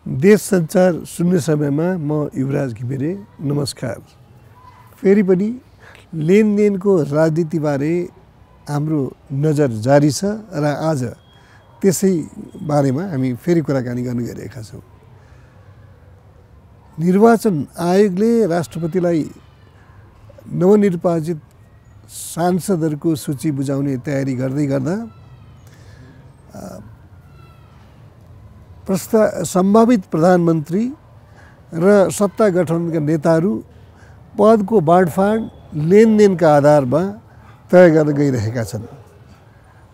देश संचार सुन्ने समयमा म युवराज घिमिरे नमस्कार। फेरि पनि लेनदेनको राजनीतिबारे हाम्रो नजर जारी छ र आज त्यसै बारेमा हामी फेरि कुराकानी गर्न गइरहेका छौँ। निर्वाचन आयोगले राष्ट्रपतिलाई नवनिर्वाचित सांसदहरूको सूची बुझाउने तयारी गर्दै गर्दा सम्भावित प्रधानमन्त्री र सत्ता गठनका नेताहरू पदको बाँडफाँड लेनदेनका आधारमा तय गर्न गइरहेका छन्।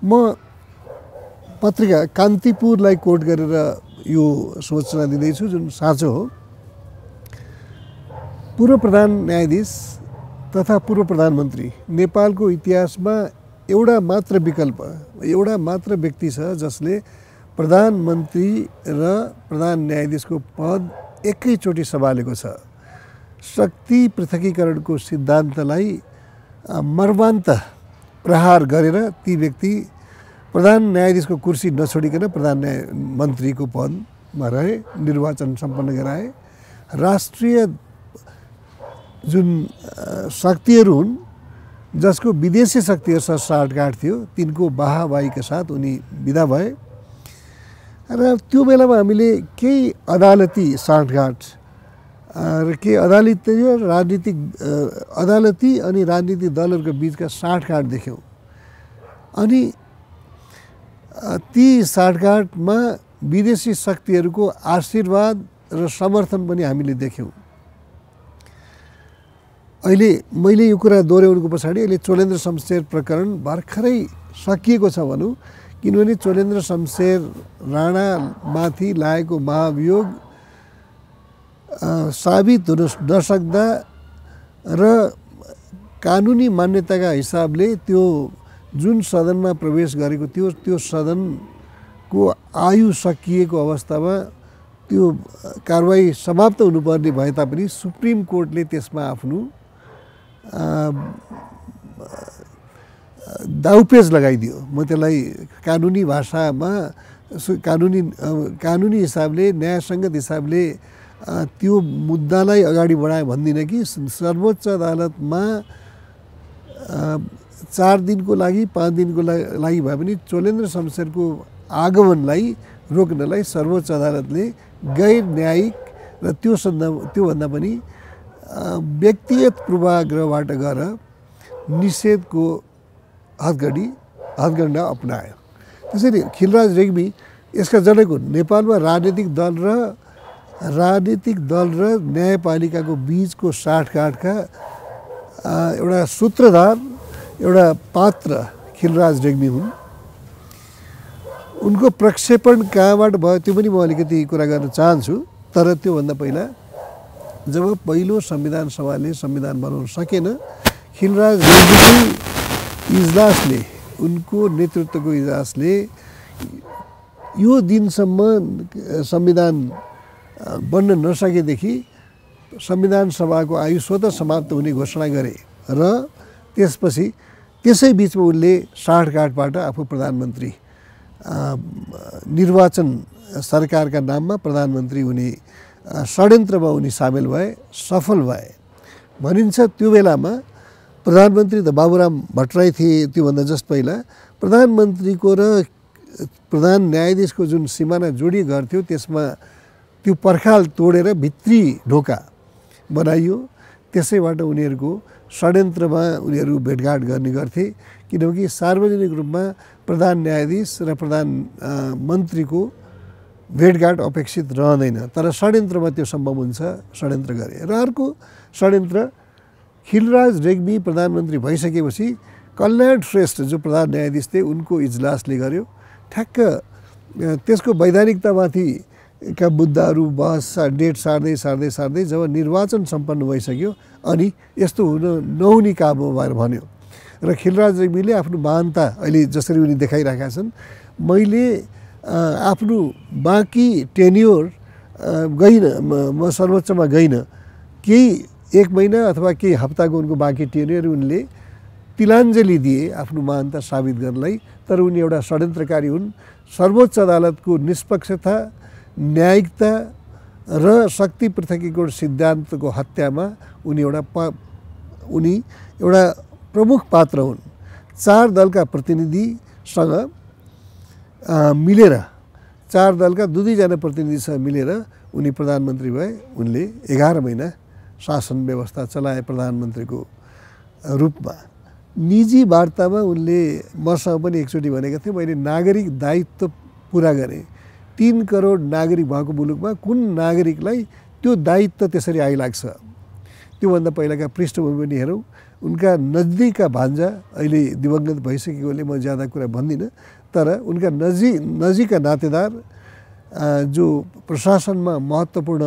म पत्रिका कान्तिपुरलाई कोट गरेर यो सूचना दिँदैछु जुन साँचो हो। पूर्व प्रधान न्यायाधीश तथा पूर्व प्रधानमन्त्री नेपालको इतिहासमा एउटा मात्र विकल्प, एउटा मात्र व्यक्ति छ जसले प्रधानमन्त्री र प्रधान न्यायाधीशको पद एकैचोटि सम्हालेको छ। शक्ति पृथकीकरणको सिद्धान्तलाई मर्मान्त प्रहार गरेर ती व्यक्ति प्रधान न्यायाधीशको कुर्सी नछोडिकन प्रधानमन्त्रीको पदमा रहे, निर्वाचन सम्पन्न गराए। राष्ट्रिय जुन शक्तिहरू हुन् जसको विदेशी शक्तिहरूसँग साँठगाँठ थियो, तिनको वाहवाहीका साथ उनी विदा भए र त्यो बेलामा हामीले केही अदालती साँठगाँठ र केही अदालती अनि राजनीतिक दलहरूको बिचका साँठगाँठ देख्यौँ। अनि ती साँठगाँठमा विदेशी शक्तिहरूको आशीर्वाद र समर्थन पनि हामीले देख्यौँ। अहिले मैले यो कुरा दोहोऱ्याउनुको पछाडि अहिले चोलेन्द्र शमशेर प्रकरण भर्खरै सकिएको छ भनौँ, किनभने चोलेन्द्र शमशेर राणामाथि लागेको महाभियोग साबित हुन नसक्दा र कानुनी मान्यताका हिसाबले त्यो जुन सदनमा प्रवेश गरेको थियो त्यो सदनको आयु सकिएको अवस्थामा त्यो कारबाही समाप्त हुनुपर्ने भए तापनि सुप्रिम कोर्टले त्यसमा आफ्नो दाउपेच लगाइदियो। म त्यसलाई कानुनी भाषामा कानुनी हिसाबले न्यायसङ्गत हिसाबले त्यो मुद्दालाई अगाडि बढायो भन्दिनँ कि सर्वोच्च अदालतमा 4 दिनको लागि 5 दिनको लागि भए पनि चोलेन्द्र शमशेरको आगमनलाई रोक्नलाई सर्वोच्च अदालतले गैर न्यायिक र त्योभन्दा पनि व्यक्तिगत पूर्वाग्रहबाट गएर निषेधको हथगण्डा अपनायो। त्यसैले खिलराज रेग्मी यसका जनक हुन्। नेपालमा राजनीतिक दल र न्यायपालिकाको बीचको साँठगाँठका एउटा सूत्रधार, एउटा पात्र खिलराज रेग्मी हुन्। उनको प्रक्षेपण कहाँबाट भयो त्यो पनि म अलिकति कुरा गर्न चाहन्छु। तर त्योभन्दा पहिला जब पहिलो संविधान सभाले संविधान बनाउन सकेन, खिलराज रेग्मीको इजलासले, उनको नेतृत्वको इजलासले यो दिनसम्म संविधान बन्न नसकेदेखि संविधान सभाको आयु स्वतः समाप्त हुने घोषणा गरे र त्यसपछि त्यसै बिचमा उनले साँठगाँठबाट आफू प्रधानमन्त्री निर्वाचन सरकारका नाममा प्रधानमन्त्री हुने षड्यन्त्रमा उनी सामेल भए, सफल भए। भनिन्छ त्यो बेलामा प्रधानमन्त्री त बाबुराम भट्टराई थिए। त्योभन्दा जस्ट पहिला प्रधानमन्त्रीको र प्रधान न्यायाधीशको जुन सिमाना जोडिए घर थियो त्यसमा त्यो पर्खाल तोडेर भित्री ढोका बनाइयो। त्यसैबाट उनीहरूको षड्यन्त्रमा उनीहरू भेटघाट गर्ने गर्थे, किनकि सार्वजनिक रूपमा प्रधान न्यायाधीश र प्रधानमन्त्रीको भेटघाट अपेक्षित रहँदैन, तर षड्यन्त्रमा त्यो सम्भव हुन्छ, षड्यन्त्र गरे। र अर्को षड्यन्त्र, खिलराज रेग्मी प्रधानमन्त्री भइसकेपछि कल्याण श्रेष्ठ जो प्रधान न्यायाधीश थिए उनको इजलासले गर्यो। ठ्याक्क त्यसको वैधानिकतामाथि का मुद्दाहरू बहस डेट सार्दै जब निर्वाचन सम्पन्न भइसक्यो अनि यस्तो नहुने काम भएर भन्यो। र खिलराज रेग्मीले आफ्नो महानता अहिले जसरी उनी देखाइरहेका छन्, मैले आफ्नो बाँकी टेन्योर गइनँ, म सर्वोच्चमा गइनँ, केही 1 महिना अथवा केही हप्ताको उनको बाँकी टेन्योर उनले तिलाञ्जली दिए आफ्नो महानता साबित गर्नलाई। तर उनी एउटा षड्यन्त्रकारी हुन्। सर्वोच्च अदालतको निष्पक्षता, न्यायिकता र शक्ति पृथकीकरण सिद्धान्तको हत्यामा उनी एउटा प्रमुख पात्र हुन्। 4 दलका प्रतिनिधिसँग मिलेर 4 दलका 2-2 जना प्रतिनिधिसँग मिलेर उनी प्रधानमन्त्री भए। उनले 11 महिना शासन व्यवस्था चलाए प्रधानमन्त्रीको रूपमा। निजी वार्तामा उनले मसँग पनि एकचोटि भनेका थिए, मैले नागरिक दायित्व पुरा गरेँ। 3 करोड नागरिक भएको मुलुकमा कुन नागरिकलाई त्यो दायित्व त्यसरी आइलाग्छ। त्योभन्दा पहिलाका पृष्ठभूमि पनि हेरौँ। उनका नजिकका भान्जा अहिले दिवंगत भइसकेकोले म ज्यादा कुरा भन्दिनँ, तर उनका नजिकका नातेदार जो प्रशासनमा महत्त्वपूर्ण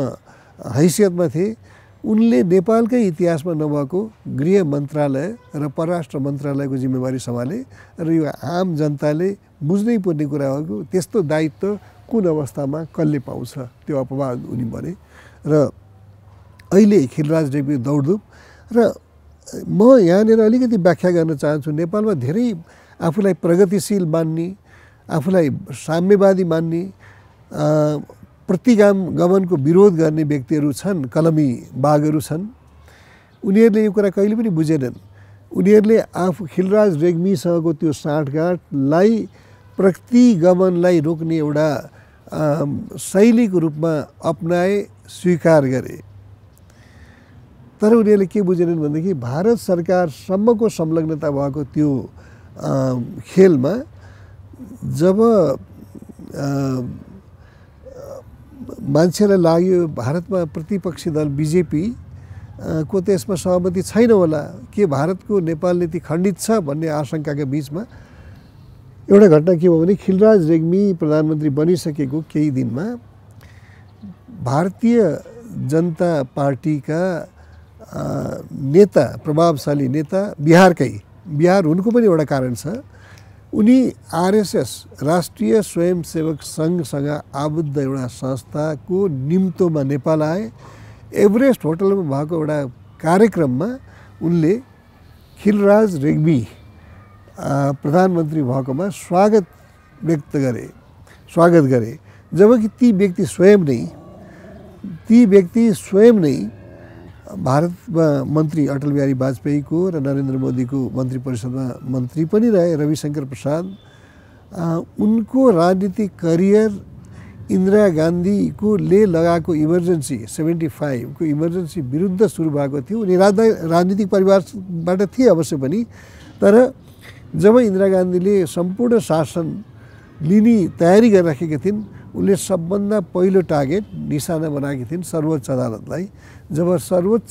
हैसियतमा थिए, उनले नेपालकै इतिहासमा नभएको गृह मन्त्रालय र परराष्ट्र मन्त्रालयको जिम्मेवारी सम्हाले र यो आम जनताले बुझ्नै पर्ने कुरा हो। त्यस्तो दायित्व कुन अवस्थामा कसले पाउँछ, त्यो अपवाद उनी बने। र अहिले खिलराज रेग्मी दौडधुप। र म यहाँनिर अलिकति व्याख्या गर्न चाहन्छु। नेपालमा धेरै आफूलाई प्रगतिशील मान्ने, आफूलाई साम्यवादी मान्ने, प्रतिगमनको विरोध गर्ने व्यक्तिहरू छन्, कलमी बाघहरू छन्। उनीहरूले यो कुरा कहिले पनि बुझेनन्। उनीहरूले खिलराज रेग्मीसँगको त्यो साँठगाँठलाई प्रतिगमनलाई रोक्ने एउटा शैलीको रूपमा अपनाए, स्वीकार गरे। तर उनीहरूले के बुझेनन् भनेदेखि भारत सरकारसम्मको संलग्नता भएको त्यो खेलमा जब मान्छेलाई लाग्यो भारतमा प्रतिपक्षी दल बिजेपी को त्यसमा सहमति छैन होला, के भारतको नेपाल नीति खण्डित छ भन्ने आशंकाका बीचमा एउटा घटना के भयो भने खिलराज रेग्मी प्रधानमन्त्री बनिसकेको केही दिनमा भारतीय जनता पार्टीका नेता, प्रभावशाली नेता, बिहार उनको पनि एउटा कारण छ, उनी आरएसएस राष्ट्रिय स्वयंसेवक सङ्घसँग आबद्ध एउटा संस्थाको निम्तोमा नेपाल आए। एभरेस्ट होटलमा भएको एउटा कार्यक्रममा उनले खिलराज रेग्मी प्रधानमन्त्री भएकोमा स्वागत गरे। जबकि ती व्यक्ति स्वयं नै भारतमा मन्त्री अटल बिहारी वाजपेयीको र नरेन्द्र मोदीको मन्त्री परिषदमा मन्त्री पनि रहे। रविशंकर प्रसाद उनको राजनीतिक करियर इन्दिरा गान्धीको लगाएको इमर्जेन्सी 75 को इमर्जेन्सी विरुद्ध सुरु भएको थियो। उनी राजनीतिक परिवारबाट थिए अवश्य पनि, तर जब इन्दिरा गान्धीले सम्पूर्ण शासन लिने तयारी गरिराखेकी थिइन्, उनले सबभन्दा पहिलो टार्गेट निशाना बनाएकी थिइन् सर्वोच्च अदालतलाई। जब सर्वोच्च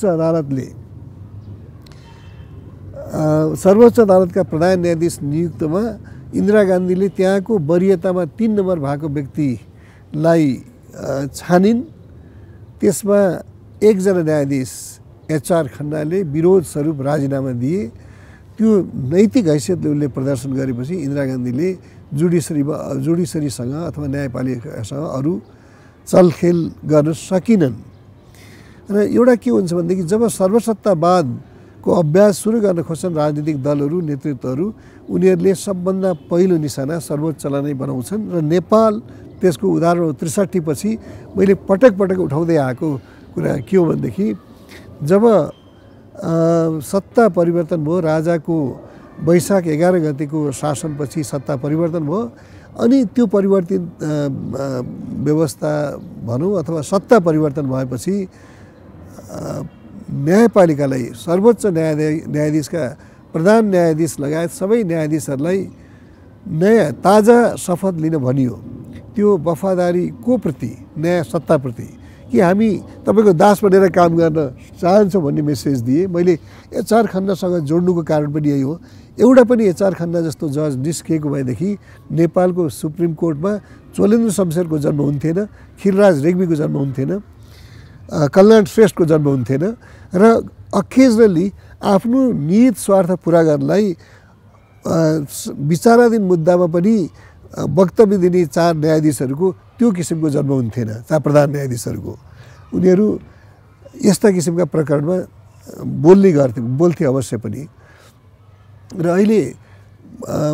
अदालतका प्रधान न्यायाधीश नियुक्तमा इन्दिरा गान्धीले त्यहाँको वरियतामा 3 नम्बर भएको व्यक्तिलाई छानिन्। त्यसमा 1 जना न्यायाधीश HR खन्नाले विरोध स्वरूप राजीनामा दिए। त्यो नैतिक हैसियतले उनले प्रदर्शन गरेपछि इन्दिरा गान्धीले जुडिसरीसँग अथवा न्यायपालिकासँग अरू चलखेल गर्न सकिनन्। र एउटा के हुन्छ भनेदेखि जब सर्वसत्तावादको अभ्यास सुरु गर्न खोज्छन् राजनीतिक दलहरू, नेतृत्वहरू, उनीहरूले सबभन्दा पहिलो निशाना सर्वोच्चलाई नै बनाउँछन्। र नेपाल त्यसको उदाहरण हो। 63 पछि मैले पटक उठाउँदै आएको कुरा के हो भनेदेखि जब सत्ता परिवर्तन भयो, राजाको वैशाख 11 गतेको शासनपछि सत्ता परिवर्तन भयो, अनि त्यो परिवर्तित व्यवस्था भनौँ अथवा सत्ता परिवर्तन भएपछि न्यायपालिकालाई सर्वोच्च न्यायाधीशका प्रधान न्यायाधीश लगायत सबै न्यायाधीशहरूलाई नयाँ ताजा शपथ लिन भनियो। त्यो वफादारी को प्रति, नयाँ सत्ताप्रति, कि हामी तपाईँको दास बनेर काम गर्न चाहन्छौँ भन्ने मेसेज दिए। मैले HR खन्नासँग जोड्नुको कारण पनि यही हो। एउटा पनि HR खन्ना जस्तो जज निस्किएको भएदेखि नेपालको सुप्रिम कोर्टमा चोलेन्द्र शमशेरको जन्म हुन्थेन, खिलराज रेग्मीको जन्म हुन्थेन, कल्याण श्रेष्ठको जन्म हुन्थेन। र अकेजनली आफ्नो निहित स्वार्थ पुरा गर्नलाई विचाराधीन मुद्दामा पनि वक्तव्य दिने 4 न्यायाधीशहरूको त्यो किसिमको जन्म हुन्थेन। 4 प्रधान न्यायाधीशहरूको उनीहरू यस्ता किसिमका प्रकरणमा बोल्थे अवश्य पनि। र अहिले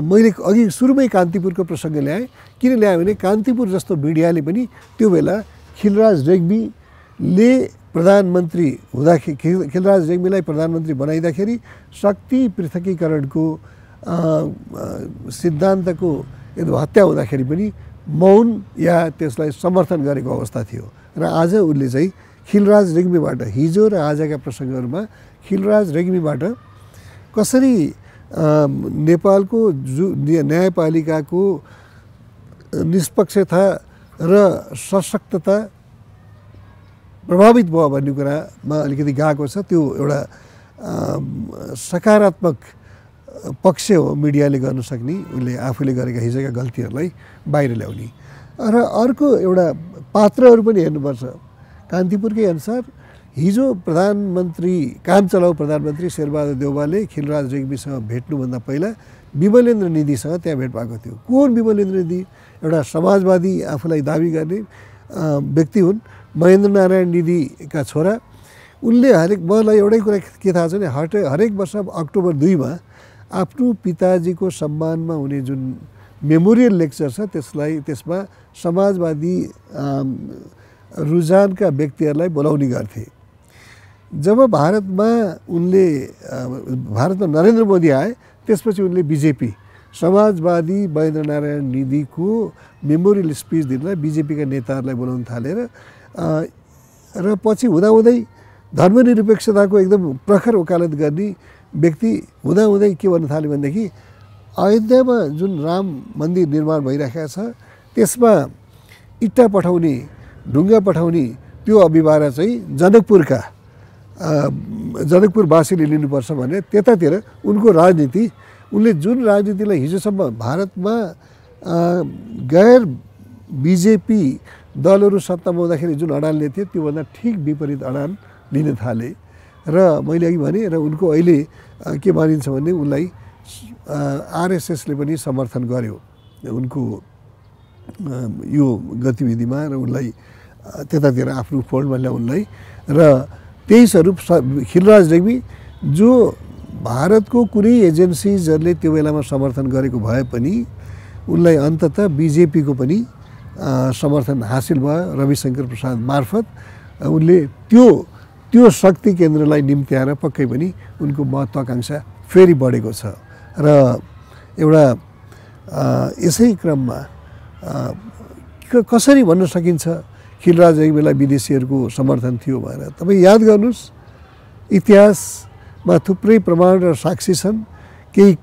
मैले अघि सुरुमै कान्तिपुरको प्रसङ्ग ल्याएँ। किन ल्याएँ भने कान्तिपुर जस्तो मिडियाले पनि त्यो बेला खिलराज रेग्मी ले प्रधानमन्त्री हुँदाखेरि खिलराज रेग्मीलाई प्रधानमन्त्री बनाइदाखेरि शक्ति पृथकीकरणको सिद्धान्तको हत्या हुँदाखेरि पनि मौन या त्यसलाई समर्थन गरेको अवस्था थियो र आज उसले चाहिँ खिलराज रेग्मीबाट हिजो र आजका प्रसङ्गहरूमा खिलराज रेग्मीबाट कसरी नेपालको न्यायपालिकाको निष्पक्षता र सशक्तता प्रभावित भयो भन्ने कुरामा अलिकति गएको छ। त्यो एउटा सकारात्मक पक्ष हो मिडियाले गर्न सक्ने, उसले आफूले गरेका हिजोका गल्तीहरूलाई बाहिर ल्याउने। र अर्को एउटा पात्रहरू पनि हेर्नुपर्छ। कान्तिपुरकै अनुसार हिजो प्रधानमन्त्री काम चलाउ प्रधानमन्त्री शेरबहादुर देउवाले खिलराज रेग्मीसँग भेट्नुभन्दा पहिला विमलेन्द्र निधिसँग त्यहाँ भेट भएको थियो। कोन विमलेन्द्र निधि? एउटा समाजवादी आफूलाई दाबी गर्ने व्यक्ति हुन्, महेन्द्र नारायण निधिका छोरा। उनले मलाई एउटै कुरा के थाहा छ भने हरेक वर्ष अक्टोबर 2 मा आफ्नो पिताजीको सम्मानमा हुने जुन मेमोरियल लेक्चर छ त्यसमा समाजवादी रुझानका व्यक्तिहरूलाई बोलाउने गर्थे। जब भारतमा नरेन्द्र मोदी आए त्यसपछि उनले बिजेपी समाजवादी महेन्द्र नारायण निधिको मेमोरियल स्पिच दिनलाई बिजेपीका नेताहरूलाई बोलाउन थालेर र पछि हुँदाहुँदै धर्मनिरपेक्षताको एकदम प्रखर वकालत गर्ने व्यक्ति हुँदाहुँदै के भन्न थाल्यो भनेदेखि अयोध्यामा जुन राम मन्दिर निर्माण भइरहेको छ त्यसमा इट्टा पठाउने ढुङ्गा पठाउने त्यो अभिभार चाहिँ जनकपुरवासीले लिनुपर्छ भने त्यतातिर उनको राजनीति, उनले जुन राजनीतिलाई हिजोसम्म भारतमा गैर बिजेपी दलहरू सत्तामा हुँदाखेरि जुन अडान लिएको थियो त्योभन्दा ठिक विपरीत अडान लिन थाले। र मैले अघि भने र उनको अहिले के मानिन्छ भने उनलाई आरएसएसले पनि समर्थन गर्यो उनको यो गतिविधिमा र उनलाई त्यतातिर आफ्नो फोल्डमा ल्याउनलाई। र त्यही स्वरूप खिलराज रेग्मी जो भारतको कुनै एजेन्सिजहरूले त्यो बेलामा समर्थन गरेको भए पनि उनलाई अन्ततः बिजेपीको पनि समर्थन हासिल भयो रविशङ्कर प्रसाद मार्फत। उनले त्यो शक्ति केन्द्रलाई निम्त्याएर पक्कै पनि उनको महत्त्वाकांक्षा फेरि बढेको छ। र एउटा यसै क्रममा कसरी भन्न सकिन्छ खिलराज रेग्मीलाई विदेशीहरूको समर्थन थियो भनेर? तपाईँ याद गर्नुहोस्, इतिहासमा थुप्रै प्रमाण र साक्षी छन्। केही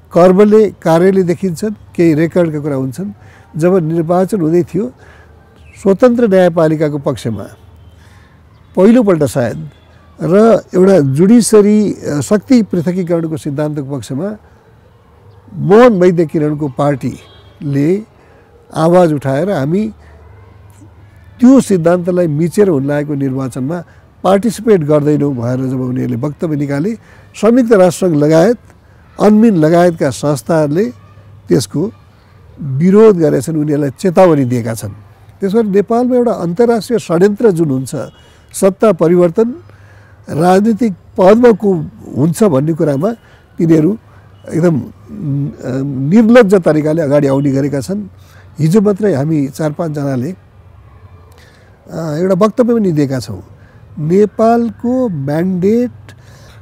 कार्यले देखिन्छन्, केही रेकर्डका कुरा हुन्छन्। जब निर्वाचन हुँदै थियो स्वतन्त्र न्यायपालिकाको पक्षमा पहिलोपल्ट सायद र एउटा जुडिसरी शक्ति पृथकीकरणको सिद्धान्तको पक्षमा मोहन वैद्य किरणको पार्टीले आवाज उठाएर हामी त्यो सिद्धान्तलाई मिचेर हुन लागेको निर्वाचनमा पार्टिसिपेट गर्दैनौँ भनेर जब उनीहरूले वक्तव्य निकाले, संयुक्त राष्ट्रसङ्घ लगायत अन्मिन लगायतका संस्थाहरूले त्यसको विरोध गरेछन्, उनीहरूलाई चेतावनी दिएका छन्। त्यसबाट नेपालमा एउटा अन्तर्राष्ट्रिय षड्यन्त्र जुन हुन्छ, सत्ता परिवर्तन राजनीतिक पदमा को हुन्छ भन्ने कुरामा तिनीहरू एकदम निर्लज्ज तरिकाले अगाडि आउने गरेका छन्। हिजो मात्रै हामी 4-5 जनाले एउटा वक्तव्य पनि दिएका छौँ। नेपालको म्यान्डेट,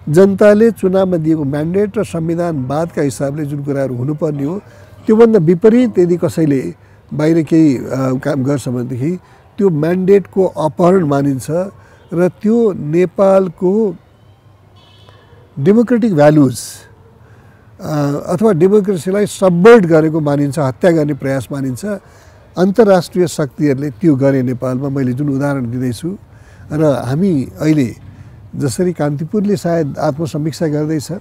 जनताले चुनावमा दिएको म्यान्डेट र संविधानवादका हिसाबले जुन कुराहरू हुनुपर्ने हो त्योभन्दा विपरीत यदि कसैले बाहिर केही काम गर्छ भनेदेखि त्यो म्यान्डेटको अपहरण मानिन्छ र त्यो नेपालको डेमोक्रेटिक भ्यालुज अथवा डेमोक्रेसीलाई सबभर्ट गरेको मानिन्छ, हत्या गर्ने प्रयास मानिन्छ। अन्तर्राष्ट्रिय शक्तिहरूले त्यो गरे नेपालमा। मैले जुन उदाहरण दिँदैछु र हामी अहिले जसरी कान्तिपुरले सायद आत्मसमीक्षा गर्दैछ,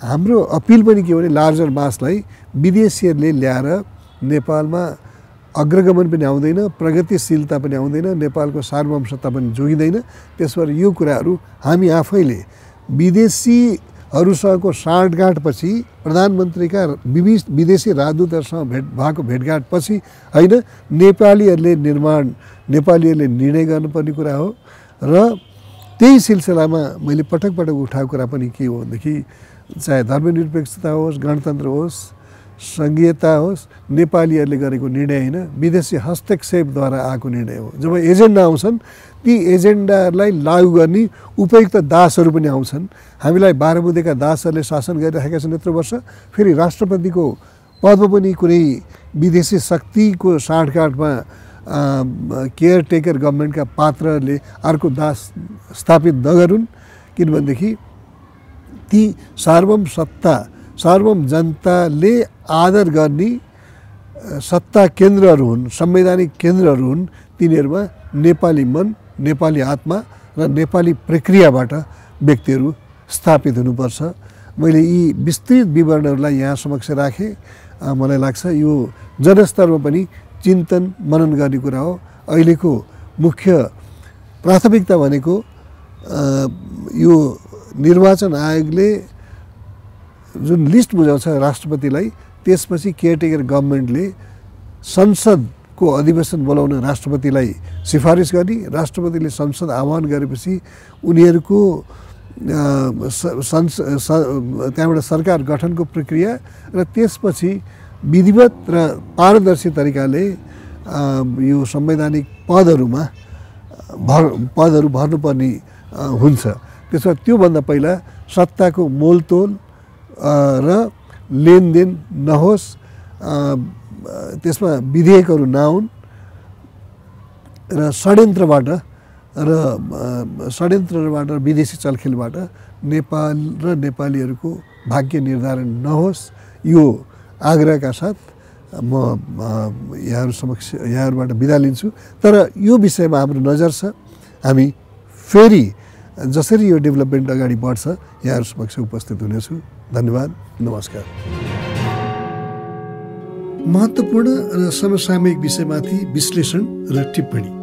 हाम्रो अपिल पनि के भने लार्जर मासलाई विदेशीहरूले ल्याएर नेपालमा अग्रगमन पनि आउँदैन, प्रगतिशीलता पनि आउँदैन, नेपालको सार्वभौमसत्ता पनि जोगिँदैन। त्यसबाट यो कुराहरू हामी आफैले विदेशीहरूसँगको साँठगाँठपछि, प्रधानमन्त्रीका विदेशी राजदूतहरूसँग भएको भेटघाटपछि होइन, नेपालीहरूले निर्णय गर्नुपर्ने कुरा हो। र त्यही सिलसिलामा मैले पटक पटक उठाएको कुरा पनि के हो भनेदेखि चाहे धर्मनिरपेक्षता होस्, गणतन्त्र होस्, सङ्घीयता होस्, नेपालीहरूले गरेको निर्णय होइन, विदेशी हस्तक्षेपद्वारा आएको निर्णय हो। जब एजेन्डा आउँछन् ती एजेन्डालाई लागू गर्ने उपयुक्त दासहरू पनि आउँछन्। हामीलाई 12 बुँदेका दासहरूले शासन गरिरहेका छन् यत्रो वर्ष। फेरि राष्ट्रपतिको पदमा पनि कुनै विदेशी शक्तिको साँठगाँठमा केयरटेकर गभर्मेन्टका पात्रले अर्को दास स्थापित नगरून्, किनभनेदेखि ती सार्वभौम सत्ता, सार्वभौम जनताले आदर गर्ने सत्ता केन्द्रहरू हुन्, संवैधानिक केन्द्रहरू हुन्। तिनीहरूमा नेपाली मन, नेपाली आत्मा र नेपाली प्रक्रियाबाट व्यक्तिहरू स्थापित हुनुपर्छ। मैले यी विस्तृत विवरणहरूलाई यहाँ समक्ष राखेँ। मलाई लाग्छ यो जनस्तरमा पनि चिन्तन मनन गर्ने कुरा हो। अहिलेको मुख्य प्राथमिकता भनेको यो निर्वाचन आयोगले जुन लिस्ट बुझाउँछ राष्ट्रपतिलाई, त्यसपछि केयरटेकर गभर्मेन्टले संसदको अधिवेशन बोलाउन राष्ट्रपतिलाई सिफारिस गर्ने। राष्ट्रपतिले संसद आह्वान गरेपछि उनीहरूको त्यहाँबाट सरकार गठनको प्रक्रिया र त्यसपछि विधिवत र पारदर्शी तरिकाले यो संवैधानिक पदहरू भर्नुपर्ने हुन्छ। त्यसमा त्योभन्दा पहिला सत्ताको मोलतोल र लेनदेन नहोस्, त्यसमा विधेयकहरू नआउन् र षड्यन्त्रबाट विदेशी चलखेलबाट नेपाल र नेपालीहरूको भाग्य निर्धारण नहोस्, यो आग्रहका साथ म यहाँहरूबाट बिदा लिन्छु। तर यो विषयमा हाम्रो नजर छ। हामी फेरि जसरी यो डेभलपमेन्ट अगाडि बढ्छ यहाँहरू समक्ष उपस्थित हुनेछु। धन्यवाद, नमस्कार। महत्त्वपूर्ण र समसामयिक विषयमाथि विश्लेषण र टिप्पणी।